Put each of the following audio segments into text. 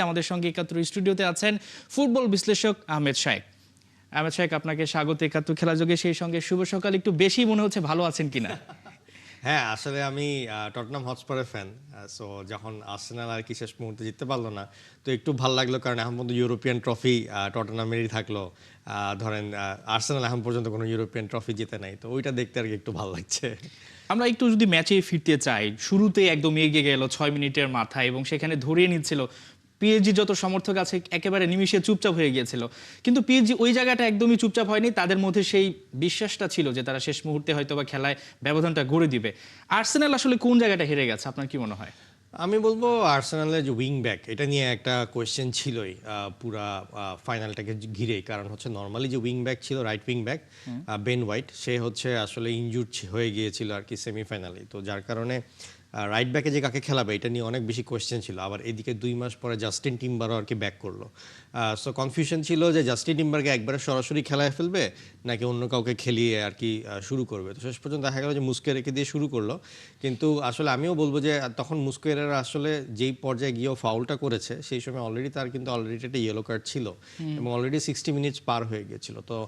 আমাদের সঙ্গে ৭১ স্টুডিওতে আছেন ফুটবল বিশ্লেষক আহমেদ শাইখ। আহমেদ শাইখ, আপনাকে স্বাগত ৭১ খেলা যোগে। সেই সঙ্গে শুভ সকাল। একটু বেশি মনে হচ্ছে ভালো আছেন কিনা? হ্যাঁ, আসলে আমি টটনাম হটস্পারের ফ্যান। সো যখন আর্সেনাল আর কি শেষ মুহূর্তে জিততে পারলো না, তো একটু ভালো লাগলো, কারণ এখন পর্যন্ত ইউরোপিয়ান ট্রফি টটনামেরই থাকলো। ধরেন আর্সেনাল এখন পর্যন্ত কোনো ইউরোপিয়ান ট্রফি জিতে নাই, তো ওইটা দেখতে আর কি একটু ভালো লাগছে। আমরা একটু যদি ম্যাচে ফিরতে চাই, শুরুতে একদম এগিয়ে গেল ৬ মিনিটের মাথায় এবং সেখানে ধরিয়ে নিচ্ছিল। পিএসজি যত সমর্থক আছে একেবারে নিমিষে চুপচাপ হয়ে গিয়েছিল, কিন্তু পিএসজি ওই জায়গাটা একদমই চুপচাপ হয়নি। তাদের মধ্যে সেই বিশ্বাসটা ছিল যে তারা শেষ মুহূর্তে হয়তো বা খেলায় ব্যবধানটা গড়ে দিবে। আর্সেনাল আসলে কোন জায়গাটা হেরে গেছে আপনার কি মনে হয়? আমি বলবো আর্সেনালের যে উইং ব্যাক, এটা নিয়ে একটা কোয়েশ্চেন ছিলই পুরা ফাইনালটাকে ঘিরেই। কারণ হচ্ছে নর্মালি যে উইং ব্যাক ছিল, right wing back Ben White, সে হচ্ছে আসলে ইনজুর্ড হয়ে গিয়েছিল আর কি সেমিফাইনালে। তো যার কারণে রাইট ব্যাকে যে কাকে খেলাবে এটা নিয়ে অনেক বেশি কোয়েশ্চেন ছিল। আবার এদিকে 2 মাস পরে জাস্টিন টিম্বারও আর কি ব্যাক করলো। সো কনফিউশন ছিল যে জাস্টিন টিম্বারকে একবারে সরাসরি খেলায় ফেলবে নাকি অন্য কাউকে খেলিয়ে আর কি শুরু করবে। তো শেষ পর্যন্ত দেখা গেল যে মুস্কেরাকে দিয়ে শুরু করলো। কিন্তু আসলে আমিও বলবো যে তখন মুস্কেরারা আসলে যেই পর্যায়ে গিয়েও ফাউলটা করেছে, সেই সময় অলরেডি তার কিন্তু অলরেডি একটা ইয়েলো কার্ড ছিল এবং অলরেডি 60 মিনিটস পার হয়ে গিয়েছিল। তো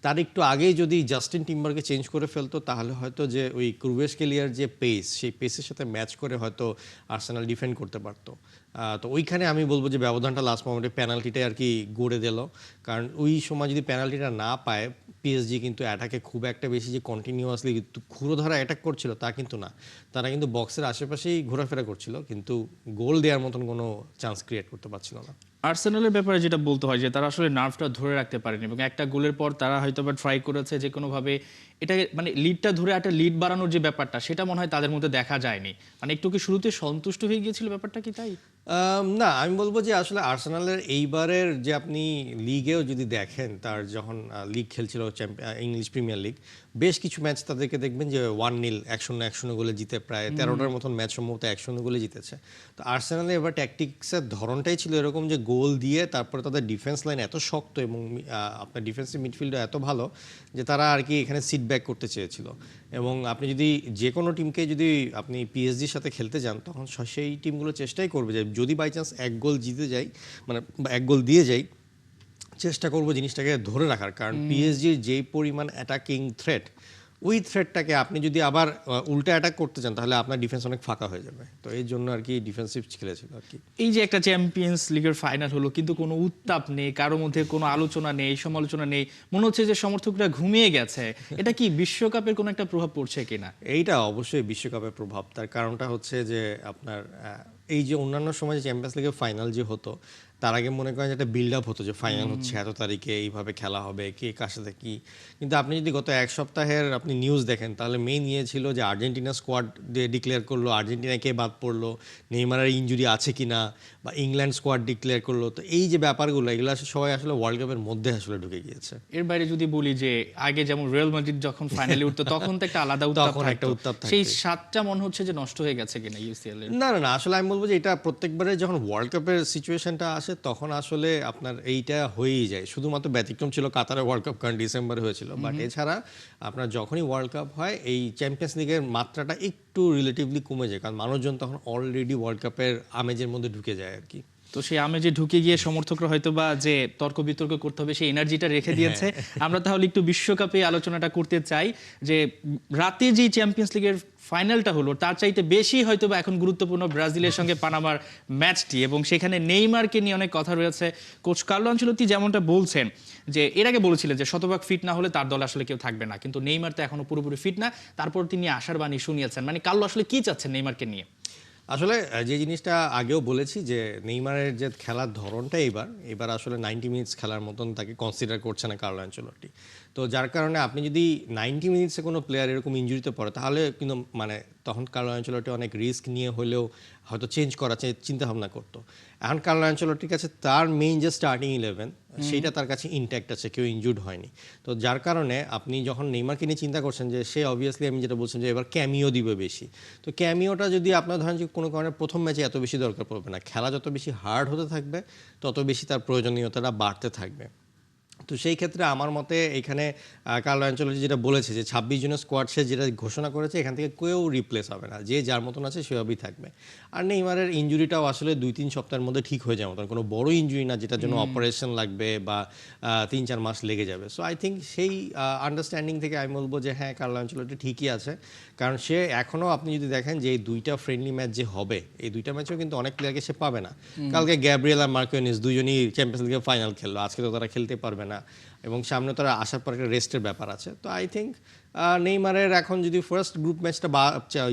তার একটু আগেই যদি জাস্টিন টিম্বারকে চেঞ্জ করে ফেলতো, তাহলে হয়তো যে ওই ক্রুয়েসকেলিয়ার যে পেস, সেই পেসের সাথে ম্যাচ করে হয়তো আর্সেনাল ডিফেন্ড করতে পারতো। তো ওইখানে আমি বলবো যে ব্যবধানটা লাস্ট মোমেন্টে পেনাল্টিটাই আর কি গড়ে দিল। কারণ ওই সময় যদি পেনাল্টিটা না পায়, পিএসজি কিন্তু অ্যাটাকে খুব একটা বেশি যে কন্টিনিউয়াসলি ক্ষুরোধারা অ্যাটাক করছিল তা কিন্তু না। তারা কিন্তু বক্সের আশেপাশেই ঘোরাফেরা করছিল, কিন্তু গোল দেওয়ার মতন কোনো চান্স ক্রিয়েট করতে পারছিল না। আর্সেনালের ব্যাপারে যেটা বলতে হয় যে তারা আসলে নার্ভটা ধরে রাখতে পারেনি এবং একটা গোলের পর তারা হয়তো বা ট্রাই করেছে যে কোনোভাবে এটা মানে লিডটা ধরে একটা লিড বাড়ানোর যে ব্যাপারটা, সেটা মনে হয় তাদের মধ্যে দেখা যায়নি। মানে একটু কি শুরুতে সন্তুষ্ট হয়ে গিয়েছিল ব্যাপারটা কি তাই? না, আমি বলবো যে আসলে আর্সেনালের এইবারের যে আপনি লিগেও যদি দেখেন, তার যখন লিগ খেলছিল ইংলিশ প্রিমিয়ার লিগ, বেশ কিছু ম্যাচ তাদেরকে দেখবেন যে 1-0 1-0 1-0 গোলে জিতে প্রায় 13টার মতন ম্যাচ সম্ভবত 1-0 গোলে জিতেছে। তো আর্সেনালে এবার ট্যাকটিক্সের ধরনটাই ছিল এরকম যে গোল দিয়ে তারপরে তাদের ডিফেন্স লাইন এত শক্ত এবং আপনার ডিফেন্সিভ মিডফিল্ডও এত ভালো যে তারা আর কি এখানে সিট ব্যাক করতে চেয়েছিল। এবং আপনি যদি যে কোনো টিমকে যদি আপনি পিএসজির সাথে খেলতে যান, তখন সেই টিমগুলো চেষ্টাই করবে যে যদি বাই চান্স এক গোল জিতে যাই, মানে এক গোল দিয়ে যাই, চেষ্টা করবো জিনিসটাকে ধরে রাখার। কারণ পিএসজির যেই পরিমাণ অ্যাটাকিং থ্রেট, ওই থ্রেটটাকে আপনি যদি আবার উল্টা অ্যাটাক করতে চান, তাহলে আপনার ডিফেন্স অনেক ফাঁকা হয়ে যাবে। তো এই জন্য আর কি ডিফেন্সিভ খেলেছিল আর কি। এই যে একটা চ্যাম্পিয়ন্স লিগের ফাইনাল হলো, কিন্তু কোনো উত্তাপ নেই, কারো মধ্যে কোনো আলোচনা নেই, সমালোচনা নেই, মনে হচ্ছে যে সমর্থকরা ঘুমিয়ে গেছে। এটা কি বিশ্বকাপের কোনো একটা প্রভাব পড়ছে কিনা? এইটা অবশ্যই বিশ্বকাপের প্রভাব। তার কারণটা হচ্ছে যে আপনার এই যে অন্যান্য সময় যে চ্যাম্পিয়ন্স লিগের ফাইনাল যে হতো, তার আগে মনে করেন যে একটা বিল্ড আপ হতো যে ফাইনাল হচ্ছে এত তারিখে, এইভাবে খেলা হবে, কে কার সাথে কি। কিন্তু আপনি যদি গত এক সপ্তাহের আপনি নিউজ দেখেন, তাহলে মেইন ইয়ে ছিল যে আর্জেন্টিনা স্কোয়াড ডিক্লেয়ার করলো, আর্জেন্টিনায় কে বাদ পড়লো, নেইমারের ইনজুরি আছে কিনা, বা ইংল্যান্ড স্কোয়াড ডিক্লেয়ার করলো। তো এই যে ব্যাপারগুলো, এগুলো সবাই আসলে ওয়ার্ল্ড কাপের মধ্যে আসলে ঢুকে গিয়েছে। এর বাইরে যদি বলি যে আগে যেমন রিয়াল মাদ্রিদ যখন ফাইনালে উঠতো তখন তো একটা আলাদা উত্তাপ তখন একটা থাকতো, উত্তাপ সেই থাকতো। স্বাদটা মনে হচ্ছে যে নষ্ট হয়ে গেছে কিনা ইউসিএল এর। না, না, না, আসলে আমি বলবো যে এটা প্রত্যেকবারে যখন ওয়ার্ল্ড কাপের সিচুয়েশনটা আসে, তখন আসলে আপনার এইটা হয়েই যায়। শুধুমাত্র ব্যতিক্রম ছিল কাতারের ওয়ার্ল্ড কাপ, কারণ ডিসেম্বরে হয়েছিল। বাট এছাড়া আপনার যখনই ওয়ার্ল্ড কাপ হয়, এই চ্যাম্পিয়ন্স লিগের মাত্রাটা একটু রিলেটিভলি কমে যায়, কারণ মানুষজন তখন অলরেডি ওয়ার্ল্ড কাপের আমেজের মধ্যে ঢুকে যায় আর কি। তো সেই আমেজে ঢুকে গিয়ে সমর্থকরা হয়তো বা যে তর্ক বিতর্ক করতে হবে সেই এনার্জিটা রেখে দিয়েছে। আমরা তাহলে একটু বিশ্বকাপে আলোচনাটা করতে চাই যে রাতে যে চ্যাম্পিয়ন্স লিগের ফাইনালটা হলো, তার চাইতে বেশি হয়তো বা এখন গুরুত্বপূর্ণ ব্রাজিলের সঙ্গে পানামার ম্যাচটি, এবং সেখানে নেইমারকে নিয়ে অনেক কথা রয়েছে। কোচ কার্লো আনচেলত্তি যেমনটা বলছেন যে এর আগে বলেছিলেন যে শতভাগ ফিট না হলে তার দল আসলে কেউ থাকবে না, কিন্তু নেইমার তো এখনো পুরোপুরি ফিট না। তারপর তিনি আশার বাণী শুনিয়েছেন। মানে কার্লো আসলে কি চাচ্ছেন নেইমারকে নিয়ে? আসলে যে জিনিসটা আগেও বলেছি যে নেইমারের যে খেলার ধরনটা এবার আসলে 90 মিনিটস খেলার মতন তাকে কনসিডার করছে না কার্লো আনচেলত্তি। তো যার কারণে আপনি যদি 90 মিনিটসে কোনো প্লেয়ার এরকম ইনজুরিতে পড়ে, তাহলে কিন্তু মানে তখন কার্লো আনচেলত্তি অনেক রিস্ক নিয়ে হলেও হয়তো চেঞ্জ করার চিন্তা ভাবনা করতো। এখন কার্লো আনচেলত্তির কাছে তার মেইন যে স্টার্টিং 11, সেইটা তার কাছে ইনট্যাক্ট আছে, কেউ ইনজুর্ড হয়নি। তো যার কারণে আপনি যখন নেইমারকে নিয়ে চিন্তা করছেন যে সে অবভিয়াসলি, আমি যেটা বলছেন যে এবার ক্যামিও দিবে বেশি, তো ক্যামিওটা যদি আপনার ধরেন যে কোনো কারণে প্রথম ম্যাচে এত বেশি দরকার পড়বে না, খেলা যত বেশি হার্ড হতে থাকবে তত বেশি তার প্রয়োজনীয়তাটা বাড়তে থাকবে। তো সেই ক্ষেত্রে আমার মতে এখানে কার্লো অ্যানচেলত্তি যেটা বলেছে যে 26 জনের স্কোয়াড সে যেটা ঘোষণা করেছে এখান থেকে কেউ রিপ্লেস হবে না, যে যার মতন আছে সেভাবেই থাকবে। আর নেইমারের ইনজুরিটাও আসলে 2-3 সপ্তাহের মধ্যে ঠিক হয়ে যাওয়ার মতন কোনো বড় ইনজুরি না যেটার জন্য অপারেশন লাগবে বা 3-4 মাস লেগে যাবে। সো আই থিঙ্ক সেই আন্ডারস্ট্যান্ডিং থেকে আমি বলবো যে হ্যাঁ, কার্লো অ্যানচেলত্তি ঠিকই আছে, কারণ সে এখনও আপনি যদি দেখেন যে এই 2টা ফ্রেন্ডলি ম্যাচ যে হবে, এই 2টা ম্যাচেও কিন্তু অনেক প্লেয়ারকে সে পাবে না। কালকে গ্যাব্রিয়েল আর মার্কিনিস দুজনই চ্যাম্পিয়ন্স লিগের ফাইনাল খেললো, আজকে তো তারা খেলতে পারবে না এবং সামনে তারা আসার পর একটা রেস্টের ব্যাপার আছে। তো আই থিঙ্ক নেইমারের এখন যদি ফার্স্ট গ্রুপ ম্যাচটা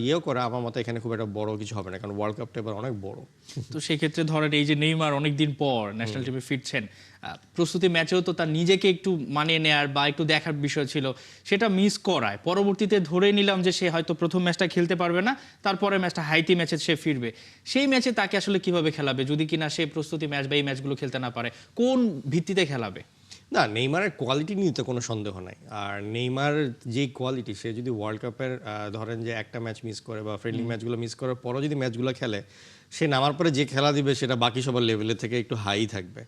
ইয়েও করে, আমার মতে এখানে খুব একটা বড় কিছু হবে না, কারণ ওয়ার্ল্ড কাপটা এবার অনেক বড়। তো সেক্ষেত্রে ধরেন এই যে নেইমার অনেকদিন পর ন্যাশনাল টিমে ফিরছেন, প্রস্তুতি ম্যাচেও তো তার নিজেকে একটু মানিয়ে নেয়ার বা একটু দেখার বিষয় ছিল, সেটা মিস করায় পরবর্তীতে ধরে নিলাম যে সে হয়তো প্রথম ম্যাচটা খেলতে পারবে না, তারপরে ম্যাচটা হাইতি ম্যাচে সে ফিরবে। সেই ম্যাচে তাকে আসলে কিভাবে খেলাবে যদি কিনা সে প্রস্তুতি ম্যাচ বা এই ম্যাচগুলো খেলতে না পারে? কোন ভিত্তিতে খেলাবে? না, নেইমারের কোয়ালিটি নিয়ে তো কোনো সন্দেহ নাই। আর নেইমার যেই কোয়ালিটি, সে যদি ওয়ার্ল্ড কাপের ধরেন যে একটা ম্যাচ মিস করে বা ফ্রেন্ডলি ম্যাচগুলো মিস করার পরও যদি ম্যাচগুলো খেলে, সে নামার পরে যে খেলা দিবে সেটা বাকি সবার লেভেলের থেকে একটু হাই থাকবে।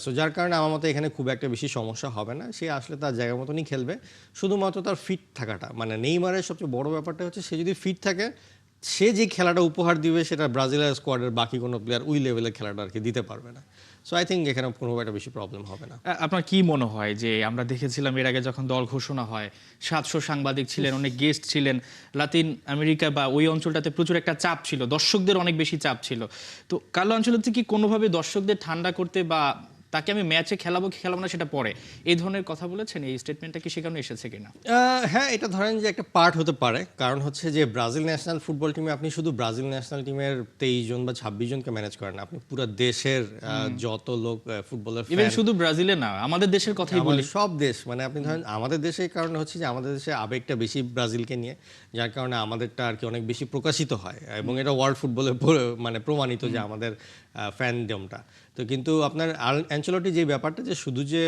সো যার কারণে আমার মতে এখানে খুব একটা বেশি সমস্যা হবে না, সে আসলে তার জায়গা মতনই খেলবে। শুধুমাত্র তার ফিট থাকাটা, মানে নেইমারের সবচেয়ে বড় ব্যাপারটা হচ্ছে সে যদি ফিট থাকে, সে যে খেলাটা উপহার দিবে সেটা ব্রাজিলের স্কোয়াডের বাকি কোনো প্লেয়ার ওই লেভেলের খেলাটা আর কি দিতে পারবে না। সো আই থিঙ্ক এখানে কোনো একটা বেশি প্রবলেম হবে না। আপনার কি মনে হয় যে আমরা দেখেছিলাম এর আগে যখন দল ঘোষণা হয় 700 সাংবাদিক ছিলেন, অনেক গেস্ট ছিলেন, লাতিন আমেরিকা বা ওই অঞ্চলটাতে প্রচুর একটা চাপ ছিল, দর্শকদের অনেক বেশি চাপ ছিল। তো কার্লো আনচেলত্তি কি কোনোভাবে দর্শকদের ঠান্ডা করতে বা তাকে আমি ম্যাচে খেলাবো কি খেলাবো না সেটা পরে, এই ধরনের কথা বলেছেন? এই স্টেটমেন্টটা কি সেখানে এসেছে কিনা? হ্যাঁ, এটা ধরেন যে একটা পার্ট হতে পারে, কারণ হচ্ছে যে ব্রাজিল ন্যাশনাল ফুটবল টিমে আপনি শুধু ব্রাজিল ন্যাশনাল টিমের 23 জন বা 26 জনকে ম্যানেজ করেন না, আপনি পুরো দেশের যত লোক ফুটবলের ইভেন শুধু ব্রাজিলে না, আমাদের দেশের কথাই বলি। সব দেশ, মানে আপনি ধরেন আমাদের দেশে এই কারণে হচ্ছে যে আমাদের দেশে আবেগটা বেশি ব্রাজিলকে নিয়ে, যার কারণে আমাদেরটা আর কি অনেক বেশি প্রকাশিত হয় এবং এটা ওয়ার্ল্ড ফুটবলে মানে প্রমাণিত যে আমাদের ফ্যানডমটা। তো কিন্তু আপনার অ্যানচেলত্তি যে ব্যাপারটা যে শুধু যে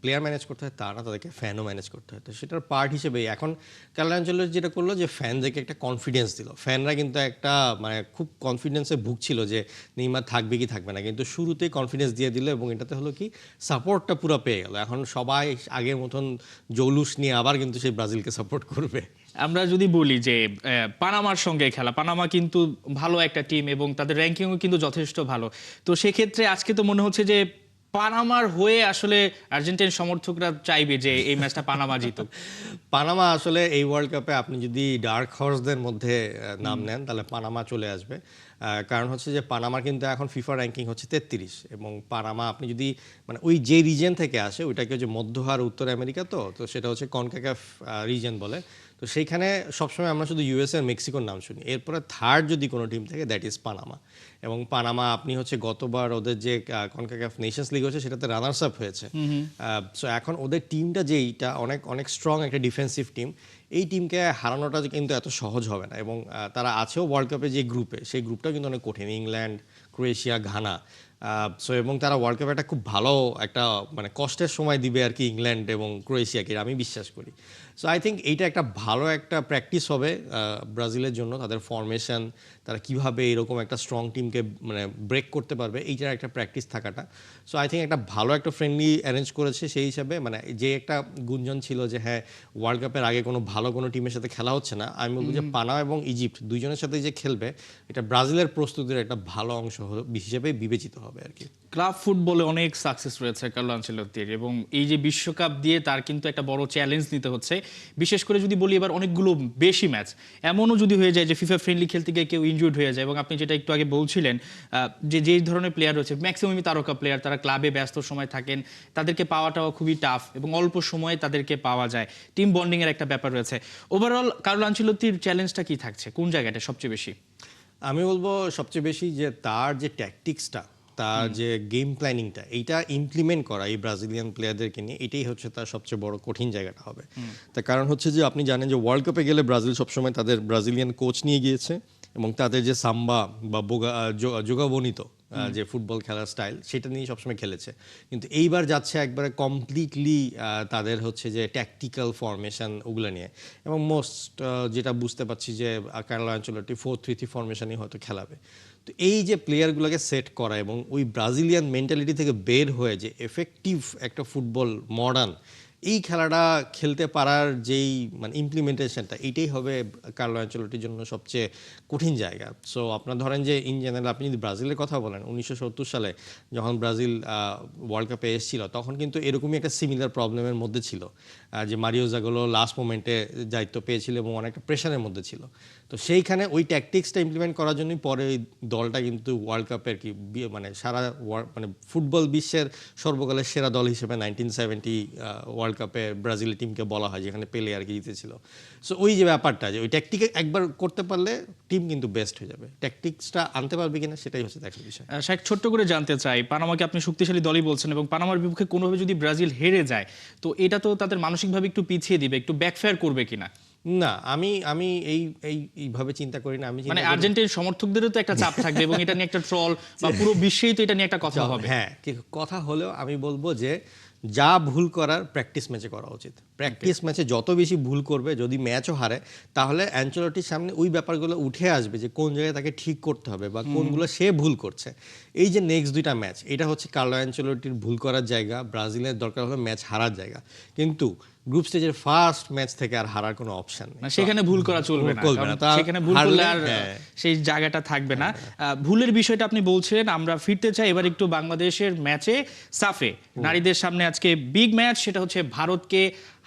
প্লেয়ার ম্যানেজ করতে হয় তা না, তাদেরকে ফ্যানও ম্যানেজ করতে হয়। তো সেটার পার্ট হিসেবেই এখন কার্লো অ্যানচেলত্তি যেটা করলো যে ফ্যানদেরকে একটা কনফিডেন্স দিল। ফ্যানরা কিন্তু একটা মানে খুব কনফিডেন্সে ভুগছিল যে নেইমার থাকবে কি থাকবে না, কিন্তু শুরুতেই কনফিডেন্স দিয়ে দিল এবং এটাতে হলো কি সাপোর্টটা পুরো পেয়ে গেল। এখন সবাই আগের মতন জৌলুস নিয়ে আবার কিন্তু সেই ব্রাজিলকে সাপোর্ট করবে। আমরা যদি বলি যে পানামার সঙ্গে খেলা, পানামা কিন্তু ভালো একটা টিম এবং তাদের র্যাঙ্কিংও কিন্তু যথেষ্ট ভালো। তো সেক্ষেত্রে আজকে তো মনে হচ্ছে যে পানামার হয়ে আসলে আর্জেন্টিনার সমর্থকরা চাইবে যে এই ম্যাচটা পানামা জিতুক। পানামা আসলে এই ওয়ার্ল্ড কাপে আপনি যদি ডার্ক হর্সদের মধ্যে নাম নেন তাহলে পানামা চলে আসবে। কারণ হচ্ছে যে পানামার কিন্তু এখন ফিফা র্যাঙ্কিং হচ্ছে 33 এবং পানামা আপনি যদি মানে ওই যে রিজন থেকে আসে ওইটাকে যে মধ্য আর উত্তর আমেরিকা, তো সেটা হচ্ছে কনকাকাফ রিজন বলে। তো সেইখানে সবসময় আমরা শুধু ইউএসএ আর মেক্সিকোর নাম শুনি, এরপরে থার্ড যদি কোনো টিম থাকে দ্যাট ইজ পানামা। এবং পানামা আপনি হচ্ছে গতবার ওদের যে কনকাকাফ নেশনস লিগ হচ্ছে সেটাতে রানার্স আপ হয়েছে। সো এখন ওদের টিমটা যেইটা অনেক অনেক স্ট্রং একটা ডিফেন্সিভ টিম, এই টিমকে হারানোটা কিন্তু এত সহজ হবে না এবং তারা আছেও ওয়ার্ল্ড কাপে যে গ্রুপে, সেই গ্রুপটা কিন্তু অনেক কঠিন, ইংল্যান্ড, ক্রোয়েশিয়া, ঘানা। সো এবং তারা ওয়ার্ল্ড কাপে একটা খুব ভালো একটা মানে কষ্টের সময় দিবে আর কি ইংল্যান্ড এবং ক্রোয়েশিয়াকে, আমি বিশ্বাস করি। সো আই থিঙ্ক এইটা একটা ভালো একটা প্র্যাকটিস হবে ব্রাজিলের জন্য, তাদের ফরমেশন, তারা কিভাবে এরকম একটা স্ট্রং টিমকে মানে ব্রেক করতে পারবে, এইটার একটা প্র্যাকটিস থাকাটা। সো আই থিঙ্ক একটা ভালো একটা ফ্রেন্ডলি অ্যারেঞ্জ করেছে সেই হিসাবে। মানে যে একটা গুঞ্জন ছিল যে হ্যাঁ ওয়ার্ল্ড কাপের আগে কোনো ভালো কোনো টিমের সাথে খেলা হচ্ছে না, আমি বলবো যে পানামা এবং ইজিপ্ট দুইজনের সাথে যে খেলবে এটা ব্রাজিলের প্রস্তুতির একটা ভালো অংশ হিসেবে বিবেচিত হবে আর কি। ক্লাব ফুটবলে অনেক সাকসেস রয়েছে কার্লো আনচেলত্তির এবং এই যে বিশ্বকাপ দিয়ে তার কিন্তু একটা বড় চ্যালেঞ্জ নিতে হচ্ছে। বিশেষ করে যদি বলি এবার অনেকগুলো বেশি ম্যাচ এমনও যদি হয়ে যায় যে ফিফা ফ্রেন্ডলি খেলতে গিয়ে কেউ ইনজুর্ড হয়ে যায় এবং আপনি যেটা একটু আগে বলছিলেন যে যেই ধরনের প্লেয়ার রয়েছে ম্যাক্সিমামই তারকা প্লেয়ার, তারা ক্লাবে ব্যস্ত সময় থাকেন, তাদেরকে পাওয়াটাও খুবই টাফ এবং অল্প সময়ে তাদেরকে পাওয়া যায়, টিম বন্ডিং এর একটা ব্যাপার রয়েছে। ওভারঅল কার্লো আনচেলত্তির চ্যালেঞ্জটা কি থাকছে, কোন জায়গাটা সবচেয়ে বেশি? আমি বলবো সবচেয়ে বেশি যে তার যে ট্যাকটিক্সটা, তার যে গেম প্ল্যানিংটা, এইটা ইমপ্লিমেন্ট করা এই ব্রাজিলিয়ান প্লেয়ারদেরকে নিয়ে, এটাই হচ্ছে তার সবচেয়ে বড় কঠিন জায়গাটা হবে। তার কারণ হচ্ছে যে আপনি জানেন যে ওয়ার্ল্ড কাপে গেলে ব্রাজিল সবসময় তাদের ব্রাজিলিয়ান কোচ নিয়ে গিয়েছে এবং তাদের যে সাম্বা বা যোগাবনিত যে ফুটবল খেলার স্টাইল সেটা নিয়ে সবসময় খেলেছে, কিন্তু এইবার যাচ্ছে একবারে কমপ্লিটলি তাদের হচ্ছে যে ট্যাকটিক্যাল ফরমেশন ওগুলো নিয়ে। এবং মোস্ট যেটা বুঝতে পারছি যে কার্লো আনচেলত্তি 4-3-3 ফরমেশনই হয়তো খেলাবে। তো এই যে প্লেয়ারগুলোকে সেট করা এবং ওই ব্রাজিলিয়ান মেন্টালিটি থেকে বের হয়ে যে এফেক্টিভ একটা ফুটবল মডার্ন এই খেলাটা খেলতে পারার যেই মানে ইমপ্লিমেন্টেশনটা এইটাই হবে কার্লো অ্যানচেলোটির জন্য সবচেয়ে কঠিন জায়গা। সো আপনার ধরেন যে ইন জেনারেল আপনি যদি ব্রাজিলের কথা বলেন 1970 সালে যখন ব্রাজিল ওয়ার্ল্ড কাপে এসেছিল তখন কিন্তু এরকমই একটা সিমিলার প্রবলেমের মধ্যে ছিল যে মারিও জাগালো লাস্ট মোমেন্টে দায়িত্ব পেয়েছিল এবং অনেকটা প্রেশারের মধ্যে ছিল। তো সেইখানে ওই ট্যাকটিক্সটা ইমপ্লিমেন্ট করার জন্যই পরে ওই দলটা কিন্তু ওয়ার্ল্ড কাপের কি মানে সারা মানে ফুটবল বিশ্বের সর্বকালের সেরা দল হিসেবে 1970 ওয়ার্ল্ড কাপে ব্রাজিল টিমকে বলা হয় যেখানে পেলে আর কি জিতেছিল। সো ওই যে ব্যাপারটা যে ওই ট্যাকটিকে একবার করতে পারলে টিম কিন্তু বেস্ট হয়ে যাবে, ট্যাকটিক্সটা আনতে পারবে কিনা সেটাই হচ্ছে দেখার বিষয়। শাইখ, ছোট্ট করে জানতে চাই, পানামাকে আপনি শক্তিশালী দলই বলছেন এবং পানামার বিপক্ষে কোনোভাবে যদি ব্রাজিল হেরে যায় তো এটা তো তাদের মানসিকভাবে একটু পিছিয়ে দিবে, একটু ব্যাকফায়ার করবে কিনা? না, আমি আমি এই এইভাবে চিন্তা করি না। আমি মানে আর্জেন্টিন সমর্থকদেরও তো একটা চাপ থাকবে এবং এটা নিয়ে একটা ট্রল বা পুরো বিশ্বেই তো এটা নিয়ে একটা কথা হবে। হ্যাঁ, কথা হলেও আমি বলবো যে যা ভুল করার প্র্যাকটিস ম্যাচে করা উচিত। প্র্যাকটিস ম্যাচে যত বেশি ভুল করবে, যদি ম্যাচও হারে তাহলে অ্যানচেলোটির সামনে ওই ব্যাপারগুলো উঠে আসবে যে কোন জায়গায় তাকে ঠিক করতে হবে বা কোনগুলো সে ভুল করছে। এই যে নেক্সট দুইটা ম্যাচ, এটা হচ্ছে কার্লো অ্যানচেলোটির ভুল করার জায়গা, ব্রাজিলের দরকার হলো ম্যাচ হারার জায়গা। কিন্তু গ্রুপ স্টেজের ফার্স্ট ম্যাচ থেকে আর হারার কোনো অপশন নেই, সেখানে ভুল করা চলবে না, সেখানে ভুল করলে আর সেই জায়গাটা থাকবে না। ভুলের বিষয়টা আপনি বলছিলেন, আমরা ফিরতে চাই এবার একটু বাংলাদেশের ম্যাচে। সাফে নারীদের সামনে আজকে বিগ ম্যাচ, সেটা হচ্ছে ভারতকে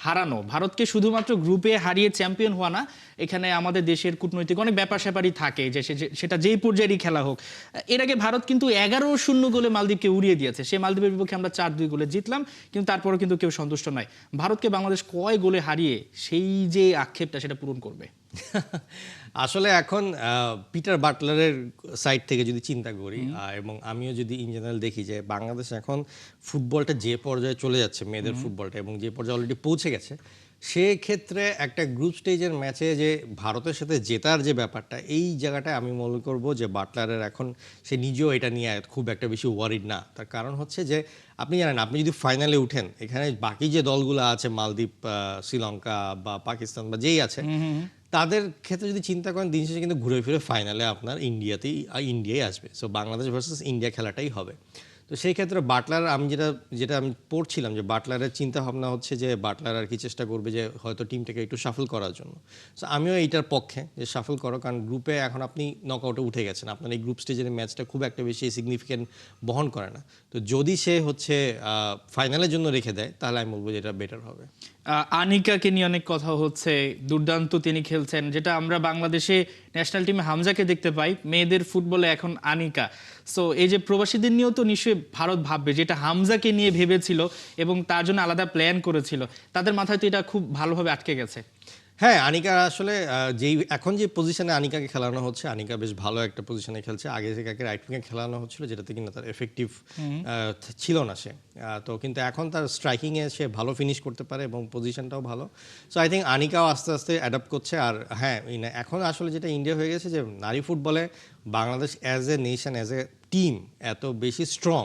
হারানো। ভারতকে শুধুমাত্র গ্রুপে হারিয়ে চ্যাম্পিয়ন হওয়া না, এখানে আমাদের দেশের কূটনৈতিক অনেক ব্যাপার স্যাপারই থাকে যে সেটা যেই পর্যায়েরই খেলা হোক। এর আগে ভারত কিন্তু 11-0 গোলে মালদ্বীপকে উড়িয়ে দিয়েছে। সেই মালদ্বীপের বিপক্ষে আমরা 4-2 গোলে জিতলাম, কিন্তু তারপরেও কিন্তু কেউ সন্তুষ্ট নয়। ভারতকে বাংলাদেশ কয় গোলে হারিয়ে সেই যে আক্ষেপটা সেটা পূরণ করবে? আসলে এখন পিটার বাটলারের সাইড থেকে যদি চিন্তা করি এবং আমিও যদি ইন জেনারেল দেখি যে বাংলাদেশ এখন ফুটবলটা যে পর্যায়ে চলে যাচ্ছে, মেয়েদের ফুটবলটা, এবং যে পর্যায়ে অলরেডি পৌঁছে গেছে, সেক্ষেত্রে একটা গ্রুপ স্টেজের ম্যাচে যে ভারতের সাথে জেতার যে ব্যাপারটা, এই জায়গাটায় আমি মনে করব যে বাটলারের এখন সে নিজেও এটা নিয়ে খুব একটা বেশি ওয়ারিড না। তার কারণ হচ্ছে যে আপনি জানেন, আপনি যদি ফাইনালে উঠেন, এখানে বাকি যে দলগুলো আছে মালদ্বীপ, শ্রীলঙ্কা বা পাকিস্তান বা যেই আছে, তাদের ক্ষেত্রে যদি চিন্তা করেন দিন শেষে কিন্তু ঘুরে ফিরে ফাইনালে আপনার ইন্ডিয়াই আসবে। সো বাংলাদেশ ভার্সেস ইন্ডিয়া খেলাটাই হবে। তো সেই ক্ষেত্রে বাটলার, আমি যেটা আমি পড়ছিলাম যে বাটলারের চিন্তা ভাবনা হচ্ছে যে বাটলার আর কি চেষ্টা করবে যে হয়তো টিমটাকে একটু শাফল করার জন্য। সো আমিও এইটার পক্ষে যে শাফল করো, কারণ গ্রুপে এখন আপনি নকআউটে উঠে গেছেন, আপনার এই গ্রুপ স্টেজের ম্যাচটা খুব একটা বেশি সিগনিফিকেন্ট বহন করে না। তো যদি সে হচ্ছে ফাইনালের জন্য রেখে দেয় তাহলে আমি বলবো যে এটা বেটার হবে। আনিকাকে নিয়ে অনেক কথা হচ্ছে, দুর্দান্ত তিনি খেলছেন, যেটা আমরা বাংলাদেশে ন্যাশনাল টিমে হামজাকে দেখতে পাই, মেয়েদের ফুটবলে এখন আনিকা। সো এই যে প্রবাসীদের নিয়েও তো নিশ্চয়ই ভারত ভাববে, যেটা হামজাকে নিয়ে ভেবেছিল এবং তার জন্য আলাদা প্ল্যান করেছিল, তাদের মাথায় তো এটা খুব ভালোভাবে আটকে গেছে। হ্যাঁ, আনিকা আসলে এখন যে পজিশনে আনিকাকে খেলানো হচ্ছে, আনিকা বেশ ভালো একটা পজিশনে খেলছে। আগে থেকে রাইট উইংয়ে খেলানো হচ্ছিল, যেটাতে কিনা তার এফেক্টিভ ছিল না সে। তো কিন্তু এখন তার স্ট্রাইকিংয়ে সে ভালো ফিনিশ করতে পারে এবং পজিশনটাও ভালো। সো আই থিঙ্ক আনিকাও আস্তে আস্তে অ্যাডাপ্ট করছে। আর হ্যাঁ, এখন আসলে যেটা ইন্ডিয়া হয়ে গেছে যে নারী ফুটবলে Bangladesh as a nation, as a team এত বেশি স্ট্রং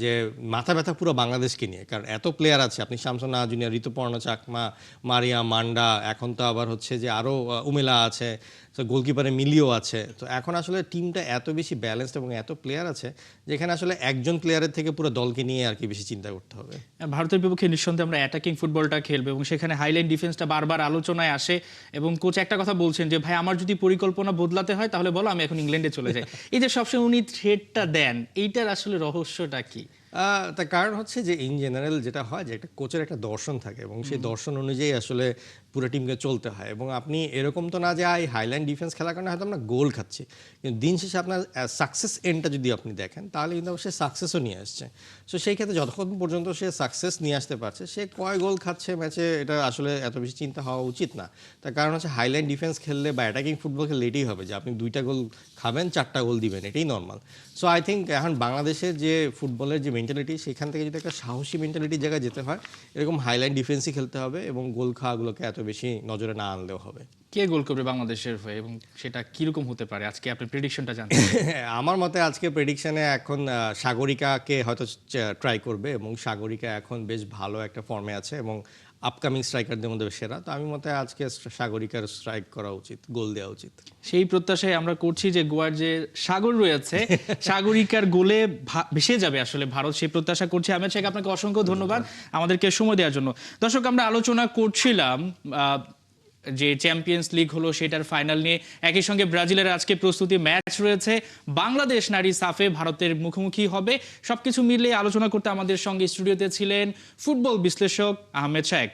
যে মাথা ব্যথা পুরো বাংলাদেশকে নিয়ে। কারণ এত প্লেয়ার আছে, আপনি শামসুন্নাহা জুনিয়র, ঋতুপর্ণা চাকমা, মারিয়া মান্ডা, এখন তো আবার হচ্ছে যে আরও উমেলা আছে, তো গোলকিপারে মিলিও আছে। তো এখন আসলে টিমটা এত বেশি ব্যালেন্সড এবং এত প্লেয়ার আছে যেখানে আসলে একজন প্লেয়ারের থেকে পুরো দলকে নিয়ে আর কি বেশি চিন্তা করতে হবে। ভারতের বিপক্ষে নিঃসন্দেহে আমরা অ্যাটাকিং ফুটবলটা খেলবো এবং সেখানে হাইলাইন ডিফেন্সটা বারবার আলোচনায় আসে এবং কোচ একটা কথা বলছেন যে ভাই আমার যদি পরিকল্পনা বদলাতে হয় তাহলে বলো, আমি এখন ইংল্যান্ডে চলে যাই। এই যে সবসময় উনি থ্রেটটা দেন, এইটার আসলে রহস্যটা কি? তার কারণ হচ্ছে যে ইন জেনারেল যেটা হয় যে একটা কোচের একটা দর্শন থাকে এবং সেই দর্শন অনুযায়ী আসলে পুরো টিমকে চলতে হয়। এবং আপনি এরকম তো না যে এই হাইলাইন ডিফেন্স খেলার কারণে হয়তো আমরা গোল খাচ্ছি, কিন্তু দিন শেষে আপনার সাকসেস এন্ডটা যদি আপনি দেখেন তাহলে কিন্তু সে সাকসেসও নিয়ে আসছে। সো সেই ক্ষেত্রে যতক্ষণ পর্যন্ত সে সাকসেস নিয়ে আসতে পারছে, সে কয় গোল খাচ্ছে ম্যাচে এটা আসলে এত বেশি চিন্তা হওয়া উচিত না। তার কারণ হচ্ছে হাইলাইন ডিফেন্স খেললে বা অ্যাটাকিং ফুটবল খেললে এটাই হবে যে আপনি 2টা গোল খাবেন, 4টা গোল দিবেন, এটাই নর্মাল। সো আই থিঙ্ক এখন বাংলাদেশের যে ফুটবলের যে মেন্টালিটি, সেখান থেকে যদি একটা সাহসী মেন্টালিটির জায়গায় যেতে হয়, এরকম হাইলাইন ডিফেন্সই খেলতে হবে এবং গোল খাওয়াগুলোকে এত বেশি নজরে না আনলেও হবে। কে গোল করবে বাংলাদেশের হয়ে এবং সেটা কিরকম হতে পারে? আজকে আপনার প্রেডিকশনটা জানতে আমার মতে আজকে প্রেডিকশনে এখন সাগরিকাকে হয়তো ট্রাই করবে এবং সাগরিকা এখন বেশ ভালো একটা ফর্মে আছে এবং আপকামিং স্ট্রাইকারদের মধ্যে সেরা। তো আমি মতে আজকে সাগরিকার স্ট্রাইক করা উচিত, গোল দেওয়া উচিত। সেই প্রত্যাশায় আমরা করছি যে গোয়ার যে সাগর রয়েছে সাগরিকার গোলে ভেসে যাবে আসলে ভারত, সেই প্রত্যাশা করছি। আহমেদ শেখ, আপনাকে অসংখ্য ধন্যবাদ আমাদেরকে সময় দেওয়ার জন্য। দর্শক, আমরা আলোচনা করছিলাম যে চ্যাম্পিয়ন্স লিগ হলো সেটার ফাইনাল নিয়ে। একই সঙ্গে ব্রাজিলের আজকে প্রস্তুতি ম্যাচ রয়েছে, বাংলাদেশ নারী সাফে ভারতের মুখোমুখি হবে। সবকিছু মিলিয়ে আলোচনা করতে আমাদের সঙ্গে স্টুডিওতে ছিলেন ফুটবল বিশ্লেষক আহমেদ শেখ।